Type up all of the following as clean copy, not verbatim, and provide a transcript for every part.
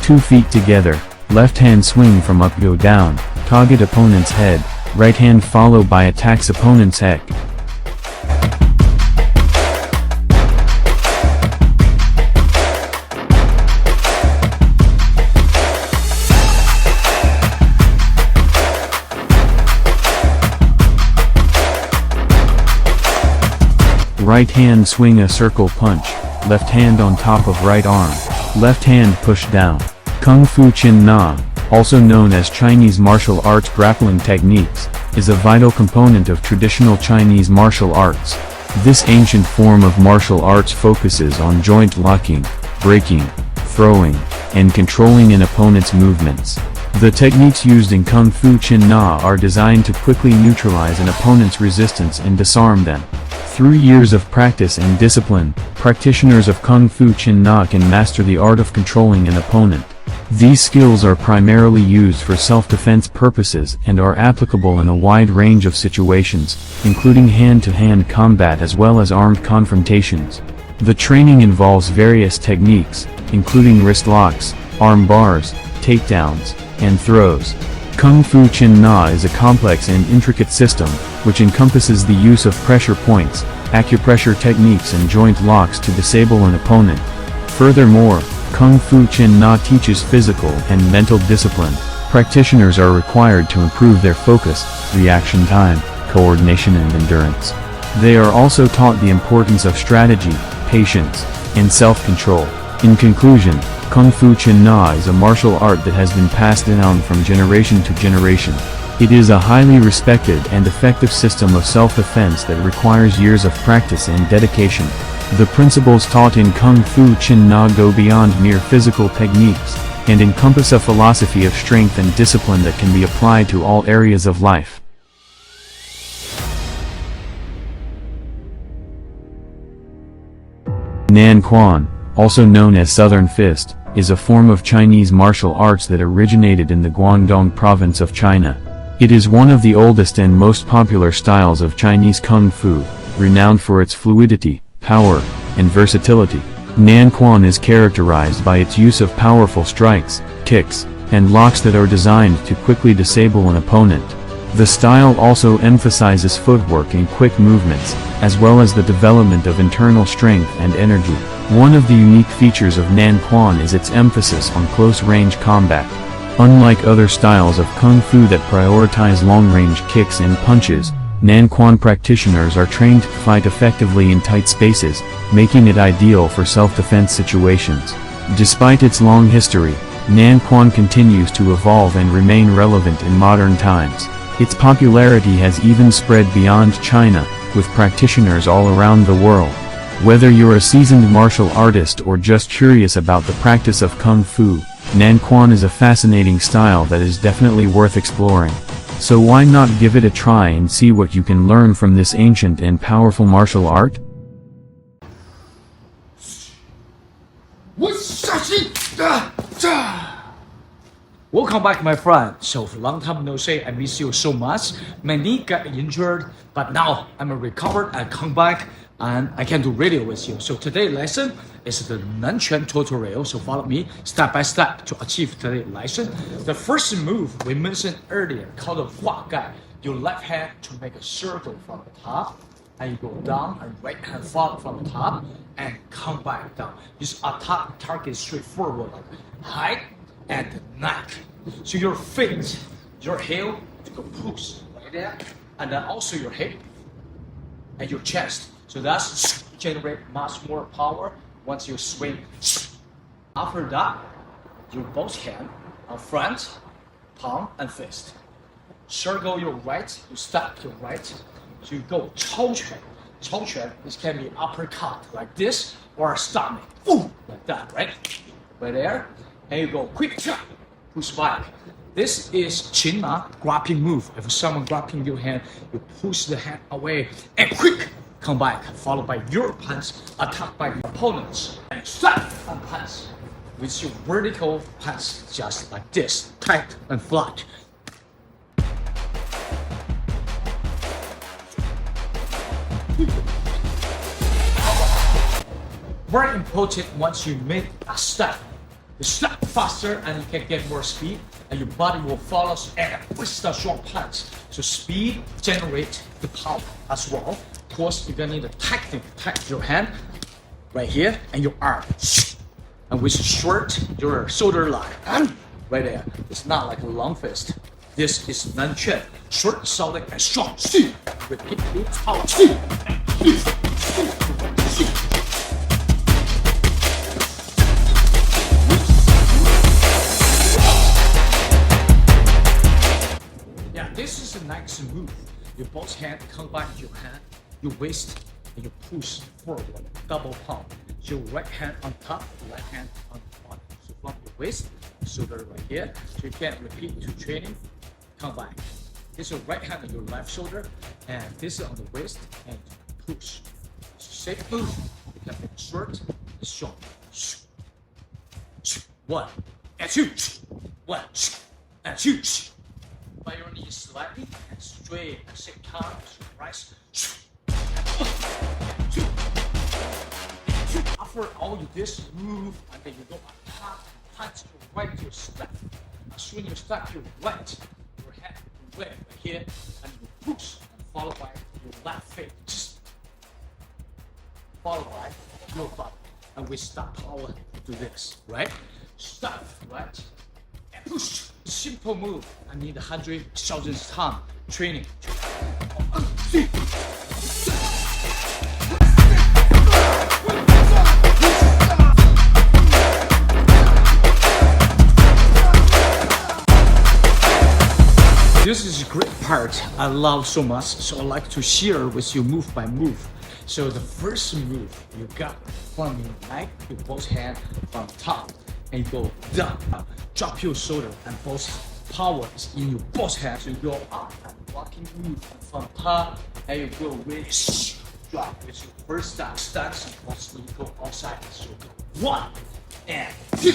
2 feet together, left hand swing from up go down, target opponent's head, right hand follow by attacks opponent's head. Right hand swing a circle punch, left hand on top of right arm, left hand push down. Kung Fu Chin Na, also known as Chinese martial arts grappling techniques, is a vital component of traditional Chinese martial arts. This ancient form of martial arts focuses on joint locking, breaking, throwing, and controlling an opponent's movements. The techniques used in Kung Fu Chin Na are designed to quickly neutralize an opponent's resistance and disarm them. Through years of practice and discipline, practitioners of Kung Fu Chin Na can master the art of controlling an opponent. These skills are primarily used for self-defense purposes and are applicable in a wide range of situations, including hand-to-hand combat as well as armed confrontations. The training involves various techniques, including wrist locks, arm bars, takedowns, and throws. Kung Fu Chin Na is a complex and intricate system, which encompasses the use of pressure points, acupressure techniques and joint locks to disable an opponent. Furthermore, Kung Fu Chin Na teaches physical and mental discipline. Practitioners are required to improve their focus, reaction time, coordination and endurance. They are also taught the importance of strategy, patience, and self-control. In conclusion, Kung Fu Chin Na is a martial art that has been passed down from generation to generation. It is a highly respected and effective system of self-defense that requires years of practice and dedication. The principles taught in Kung Fu Chin Na go beyond mere physical techniques, and encompass a philosophy of strength and discipline that can be applied to all areas of life. Nan Quan, also known as Southern Fist, is a form of Chinese martial arts that originated in the Guangdong province of China. It is one of the oldest and most popular styles of Chinese Kung Fu, renowned for its fluidity, power, and versatility. Nan Quan is characterized by its use of powerful strikes, kicks, and locks that are designed to quickly disable an opponent. The style also emphasizes footwork and quick movements, as well as the development of internal strength and energy. One of the unique features of Nan Quan is its emphasis on close-range combat. Unlike other styles of Kung Fu that prioritize long-range kicks and punches, Nan Quan practitioners are trained to fight effectively in tight spaces, making it ideal for self-defense situations. Despite its long history, Nan Quan continues to evolve and remain relevant in modern times. Its popularity has even spread beyond China, with practitioners all around the world. Whether you're a seasoned martial artist or just curious about the practice of Kung Fu, Nan Quan is a fascinating style that is definitely worth exploring. So why not give it a try and see what you can learn from this ancient and powerful martial art? Welcome back, my friend. So for a long time no say, I miss you so much. My knee got injured, but now I'm recovered. I come back and I can do radio with you. So today's lesson is the Nan Quan tutorial. So follow me step by step to achieve today's lesson. The first move we mentioned earlier called the Hua Gai. Your left hand to make a circle from the top, and you go down, and right hand follow from the top, and come back down. This attack target straightforward, like height and neck. So your feet, your heel to go push right there, and then also your hip and your chest. So that's generate much more power once you swing. After that, your both hand on front, palm and fist. Circle your right, you step to right. So you go 超拳. 超拳, this can be uppercut like this or stomach, like that, right? Right there. And you go quick chop, push back. This is Chin Na grappling move. If someone grappling your hand, you push the hand away and quick come back, followed by your punch, attacked by your opponents. And step and punch with your vertical punch, just like this, tight and flat. Very important once you make a step, You snap faster and you can get more speed and your body will follow and with the short punch. So speed generates the power as well. Of course, you're gonna need to tighten your hand right here and your arm. And with short, your shoulder line right there. It's not like a long fist. This is Nan Quan, short, solid, and strong. Repeat, power. Yeah, this is a nice move. Your both hand come back to your hand, your waist, and you push forward, double palm. Your right hand on top, left hand on the bottom. So from your waist, shoulder right here. So you can repeat to training, come back. This is your right hand on your left shoulder, and this is on the waist, and push. Same move. You can make short and strong. 1 and 2. 1 and 2. By your knees slightly and straight at the same time. Rise. After all you this move, and then you go on top, punch your right to your step. As soon as you step your right, your hand right here, and you push, and followed by your left foot. Followed by your body. And we stop power to this, right? Stop, right? And push. Simple move. I need 100,000 times training. This is a great part I love so much, so I like to share with you move by move. So the first move you got from your neck, your both hand from top, and you go down, drop your shoulder, and both power is in your both hands. So you go up and walking move from top, and you go really drop with your first stance, and also you go outside. So you go 1 and 2.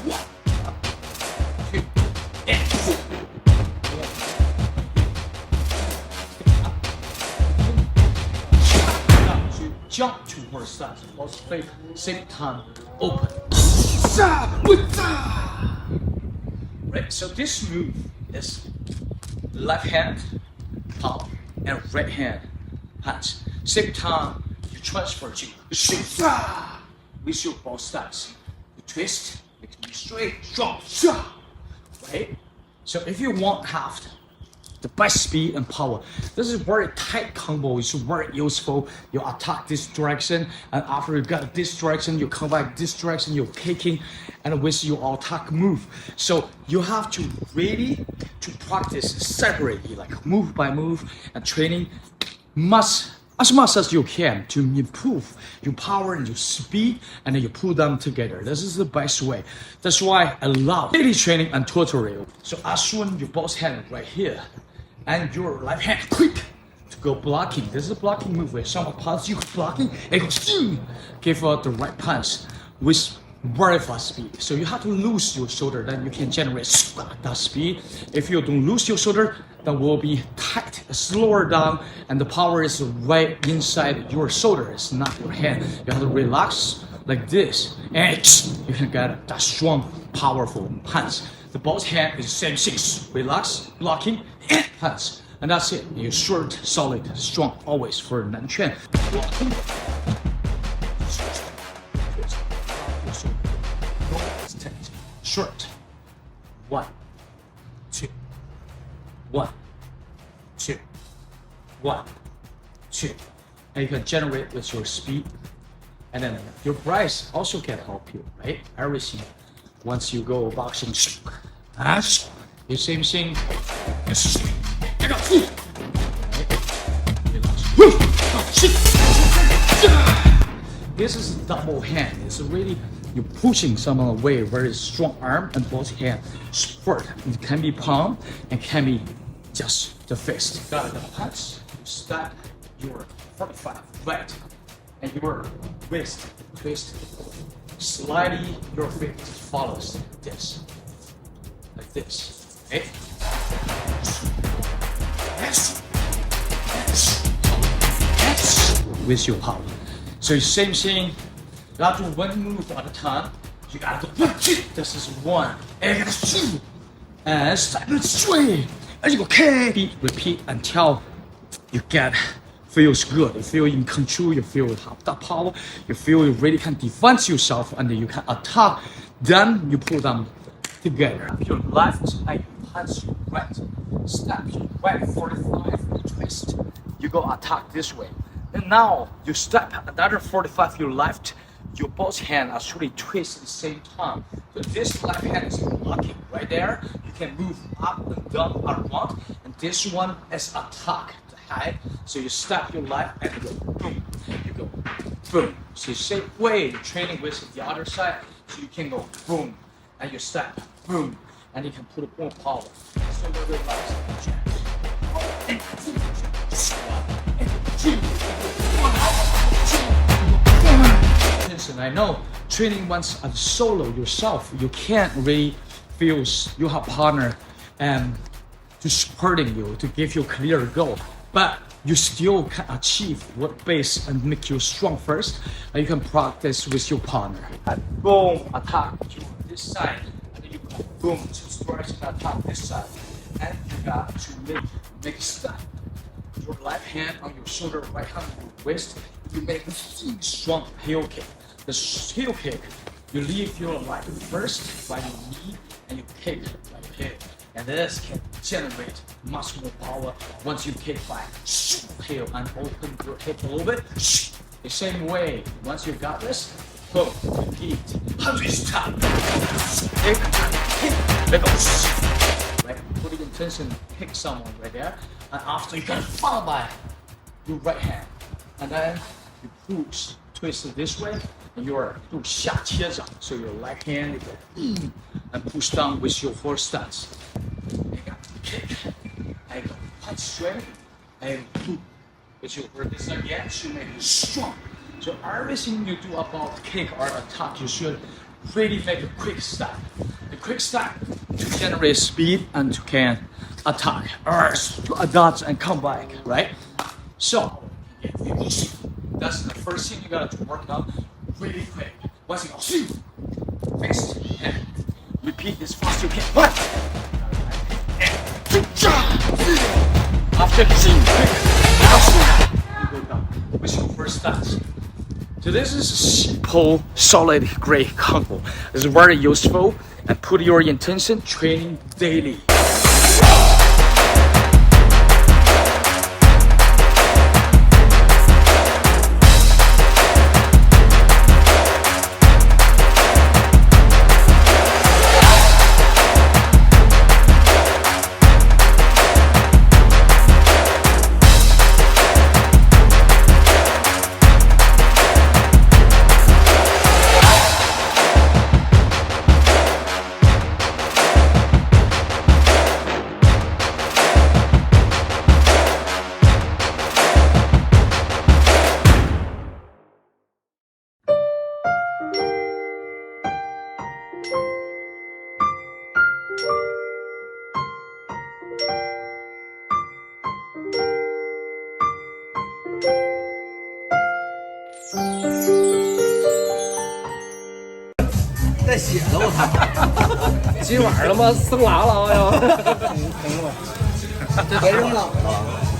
1, 2, and 4. Jump towards that, both feet same time open. Right, so this move is left hand palm and right hand punch. Same time you transfer to with your both stance. You twist, make it straight, strong, right? So if you want half the best speed and power. This is very tight combo. It's very useful. You attack this direction, and after you got this direction, you come back this direction, you're kicking, and with your attack move. So you have to really to practice separately, like move by move, and training as much as you can to improve your power and your speed, and then you pull them together. This is the best way. That's why I love daily training and tutorial. So as soon your both hand right here, and your left hand quick to go blocking. This is a blocking move where someone punches you blocking and go give out the right punch with very fast speed. So you have to lose your shoulder, then you can generate that speed. If you don't lose your shoulder, then will be tight, slower down, and the power is right inside your shoulder. It's not your hand. You have to relax like this, and you can get that strong, powerful punch. The both hand is the same thing. Relax, blocking, and punch. And that's it. You're short, solid, strong, always for Nan Quan. Blocking. Short. 1, 2. 1, 2. 1, 2. And you can generate with your speed. And then your breath also can help you, right? Everything. Once you go boxing, the same thing. This is a double hand. It's really you're pushing someone away. Very strong arm and both hands. Sport. It can be palm and can be just the fist. Got the punch. You start your 45 right, and your wrist twist. Slightly your feet follows this, like this, okay? With your power. So same thing, You have to do one move at a time. You gotta go. This is one. And you gotta shoot. And step it straight. And you go kick. Repeat until you get feels good. You feel in control. You feel you have that power. You feel you really can defend yourself and you can attack. Then you put them together. Your left and you punch your right. Step your right 45 twist. You go attack this way. And now you step another 45 your left. Your both hand actually twist at the same time. So this left hand is blocking right there. You can move up and down around. And this one is attack the head. So you step your left and you go boom. You go boom. So same way you're training with the other side. So you can go boom. And you step boom. And you can put more power. So you relax. And I know training once as solo yourself, you can't really feel you have partner to supporting you to give you clear goal, but you still can achieve what base and make you strong first. And you can practice with your partner. And boom, attack to this side, and then you go boom to strike and attack this side, and you got to make step. Your left hand on your shoulder, right hand on your waist. You make a strong heel kick. The heel kick, you leave your leg first by your knee and you kick like here. And this can generate much more power once you kick by heel and open your hip a little bit. The same way, once you got this, boom, repeat. 100 stop. Kick, let go. Right, put the intention, kick someone right there. And after you can follow by your right hand. And then you push, twist it this way. And you're do 下切掌, so your left hand and push down with your horse stance. And you kick, and go punch straight, and with your this again to make it strong. So everything you do about kick or attack, you should really make a quick step. A quick step to generate speed and to can attack or to adapt and come back, right? So that's the first thing you gotta work on. Really quick. Once you go, fixed, and repeat this fast you can. After you go down with your first stance. So this is a simple, solid, great combo. It's very useful and put your intention training daily.在写呢，我操！今晚上他妈生娃了，好像。这别扔了。